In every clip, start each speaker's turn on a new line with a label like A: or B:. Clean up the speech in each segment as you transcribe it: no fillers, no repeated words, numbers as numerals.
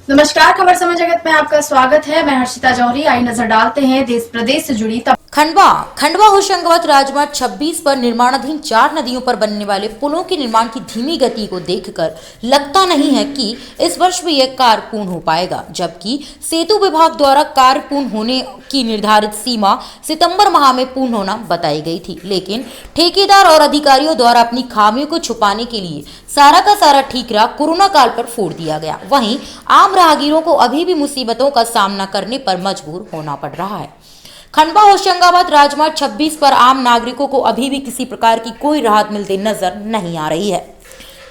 A: नमस्कार, खबर समय जगत में आपका स्वागत है। मैं हर्षिता जौहरी। आई नजर डालते हैं देश प्रदेश से जुड़ी
B: खंडवा होशंगाबाद राजमार्ग 26 पर निर्माणाधीन 4 नदियों पर बनने वाले पुलों के निर्माण की धीमी गति को देखकर लगता नहीं है कि इस वर्ष भी यह कार्य पूर्ण हो पाएगा, जबकि सेतु विभाग द्वारा कार्य पूर्ण होने की निर्धारित सीमा सितंबर माह में पूर्ण होना बताई गई थी। लेकिन ठेकेदार और अधिकारियों द्वारा अपनी खामियों को छुपाने के लिए सारा का सारा ठीकरा कोरोना काल पर फोड़ दिया गया। वहीं आम राहगीरों को अभी भी मुसीबतों का सामना करने पर मजबूर होना पड़ रहा है। खंडवा होशंगाबाद राजमार्ग 26 पर आम नागरिकों को अभी भी किसी प्रकार की कोई राहत मिलती नजर नहीं आ रही है।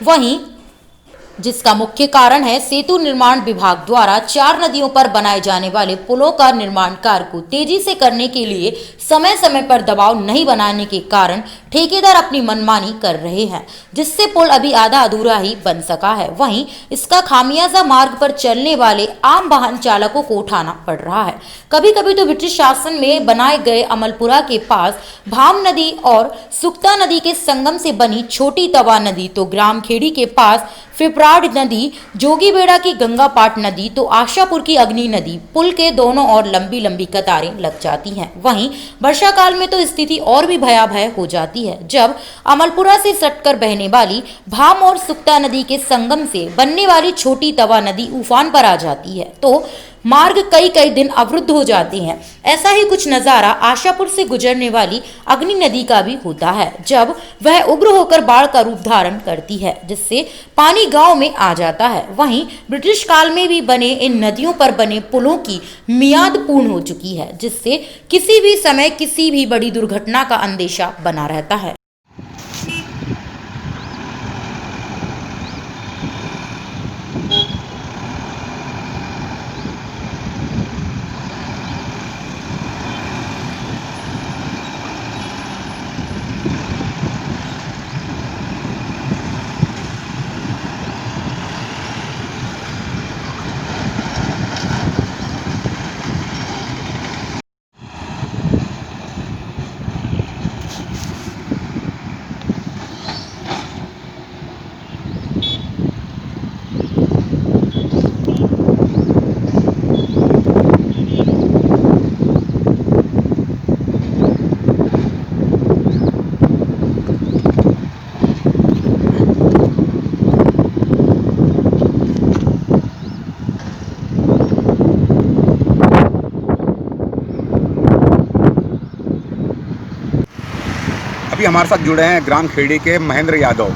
B: वहीं जिसका मुख्य कारण है सेतु निर्माण विभाग द्वारा 4 नदियों पर बनाए जाने वाले पुलों का निर्माण कार्य को तेजी से करने के लिए समय समय पर दबाव नहीं बनाने के कारण ठेकेदार अपनी मनमानी कर रहे हैं, जिससे पुल अभी आधा अधूरा ही बन सका है। वहीं इसका खामियाजा मार्ग पर चलने वाले आम वाहन चालकों को उठाना पड़ रहा है। कभी कभी तो ब्रिटिश शासन में बनाए गए अमलपुरा के पास भाम नदी और सुक्ता नदी के संगम से बनी छोटी तवा नदी, तो ग्राम खेड़ी के पास फिपराड नदी, जोगीबेड़ा की गंगापाट नदी, तो आशापुर की अग्नि नदी, पुल के दोनों ओर लंबी लंबी कतारें लग जाती हैं। वहीं वर्षा काल में तो स्थिति और भी भयावह हो जाती है, जब अमलपुरा से सटकर बहने वाली भाम और सुक्ता नदी के संगम से बनने वाली छोटी तवा नदी उफान पर आ जाती है, तो मार्ग कई कई दिन अवरुद्ध हो जाते हैं। ऐसा ही कुछ नजारा आशापुर से गुजरने वाली अग्नि नदी का भी होता है, जब वह उग्र होकर बाढ़ का रूप धारण करती है, जिससे पानी गांव में आ जाता है। वहीं ब्रिटिश काल में भी बने इन नदियों पर बने पुलों की मियाद पूर्ण हो चुकी है, जिससे किसी भी समय किसी भी बड़ी दुर्घटना का अंदेशा बना रहता है।
C: अभी हमारे साथ जुड़े हैं ग्राम खेड़ी के महेंद्र यादव,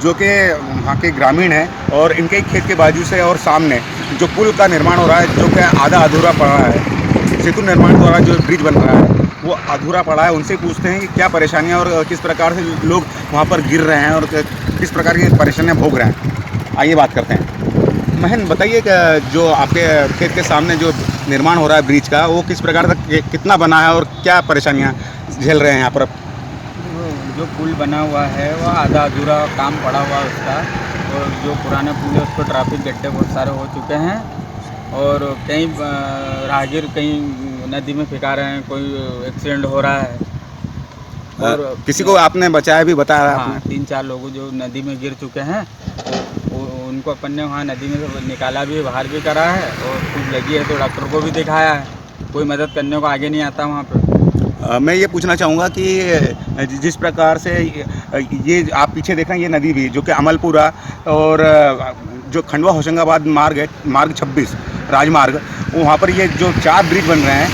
C: जो कि वहाँ के ग्रामीण हैं और इनके खेत के बाजू से और सामने जो पुल का निर्माण हो रहा है, जो कि आधा अधूरा पड़ा है। सेतु निर्माण द्वारा जो ब्रिज बन रहा है वो अधूरा पड़ा है। उनसे पूछते हैं कि क्या परेशानियाँ और किस प्रकार से लोग वहाँ पर गिर रहे हैं और किस प्रकार की परेशानियाँ भोग रहे हैं। आइए बात करते हैं। महेंद्र, बताइए कि जो आपके खेत के सामने जो निर्माण हो रहा है ब्रिज का, वो किस प्रकार तक कितना बना है और क्या परेशानियाँ झेल रहे हैं यहाँ पर?
D: जो पुल बना हुआ है वह आधा अधूरा काम पड़ा हुआ है उसका, और जो पुराने पुल है उस पर ट्रैफिक गड्ढे बहुत सारे हो चुके हैं और कई राहगीर कहीं नदी में फेंका रहे हैं, कोई एक्सीडेंट हो रहा है। और
C: किसी को आपने बचाया भी बताया?
D: हाँ, 3-4 लोग जो नदी में गिर चुके हैं उनको अपन ने वहाँ नदी में से निकाला भी, बाहर भी करा है, और खूब लगी है तो डॉक्टर को भी दिखाया है। कोई मदद करने को आगे नहीं आता वहाँ पर।
C: मैं ये पूछना चाहूँगा कि जिस प्रकार से ये आप पीछे देख रहे हैं, ये नदी भी जो कि अमलपुरा और जो खंडवा होशंगाबाद मार्ग है, मार्ग 26 राजमार्ग, वहाँ पर ये जो 4 ब्रिज बन रहे हैं,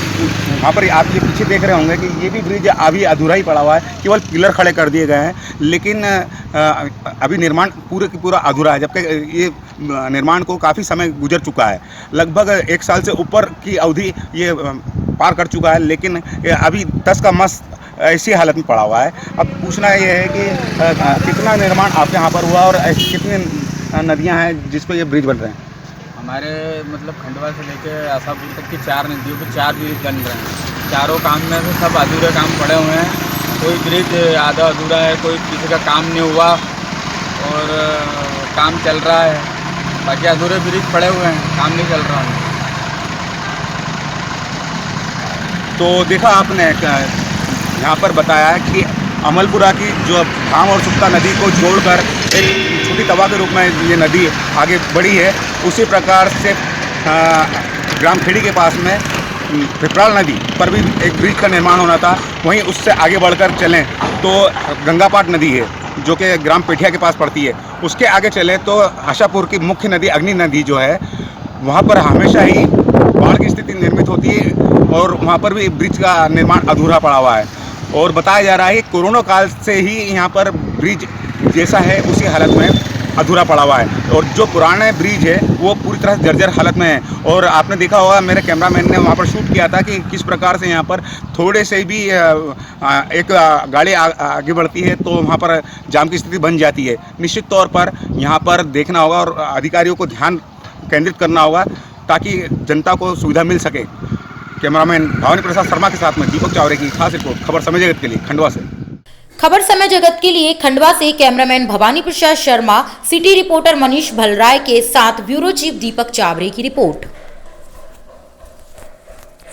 C: वहाँ पर आप ये पीछे देख रहे होंगे कि ये भी ब्रिज अभी अधूरा ही पड़ा हुआ है। केवल पिलर खड़े कर दिए गए हैं, लेकिन अभी निर्माण पूरे की पूरा अधूरा है, जबकि ये निर्माण को काफ़ी समय गुजर चुका है। लगभग 1 साल से ऊपर की अवधि ये पार कर चुका है, लेकिन अभी तस का मस ऐसी हालत में पड़ा हुआ है। अब पूछना ये है कि कितना निर्माण आपके यहाँ पर हुआ और ऐसी कितनी नदियाँ हैं जिस पर ये ब्रिज बन रहे हैं?
D: हमारे मतलब खंडवा से लेकर आशापुर तक की 4 नदियों पे 4 ब्रिज बन रहे हैं। चारों काम में से सब अधूरे काम पड़े हुए हैं। कोई ब्रिज आधा अधूरा है, कोई किसी का काम नहीं हुआ और काम चल रहा है, बाकी अधूरे ब्रिज पड़े हुए हैं, काम नहीं चल रहा है।
C: तो देखा आपने यहाँ पर बताया है कि अमलपुरा की जो भाम और सुक्ता नदी को जोड़कर एक छोटी तवा के रूप में ये नदी आगे बढ़ी है, उसी प्रकार से ग्राम खेड़ी के पास में पिपराल नदी पर भी एक ब्रिज का निर्माण होना था। वहीं उससे आगे बढ़कर चलें तो गंगापाट नदी है जो कि ग्राम पेठिया के पास पड़ती है। उसके आगे चलें तो आशापुर की मुख्य नदी अग्नि नदी जो है वहाँ पर हमेशा ही बाढ़ की स्थिति निर्मित होती है और वहाँ पर भी ब्रिज का निर्माण अधूरा पड़ा हुआ है। और बताया जा रहा है कि कोरोना काल से ही यहाँ पर ब्रिज जैसा है उसी हालत में अधूरा पड़ा हुआ है और जो पुराने ब्रिज है वो पूरी तरह से जर्जर हालत में है। और आपने देखा होगा, मेरे कैमरामैन ने वहाँ पर शूट किया था कि किस प्रकार से यहाँ पर थोड़े से भी एक गाड़ी आगे बढ़ती है तो वहाँ पर जाम की स्थिति बन जाती है। निश्चित तौर पर यहाँ पर देखना होगा और अधिकारियों को ध्यान केंद्रित करना होगा ताकि जनता को सुविधा मिल सके। कैमरामैन भावनी प्रसाद शर्मा के साथ में दीपक चावरे की खास रिपोर्ट खबर समय जगत के लिए खंडवा से।
B: खबर समय जगत के लिए खंडवा से cameraman Bhavani Prasad Sharma, city reporter Manish भलराय के साथ ब्यूरो चीफ दीपक चावरे की report.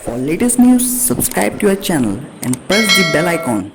E: For latest news, subscribe to our channel and press the bell icon.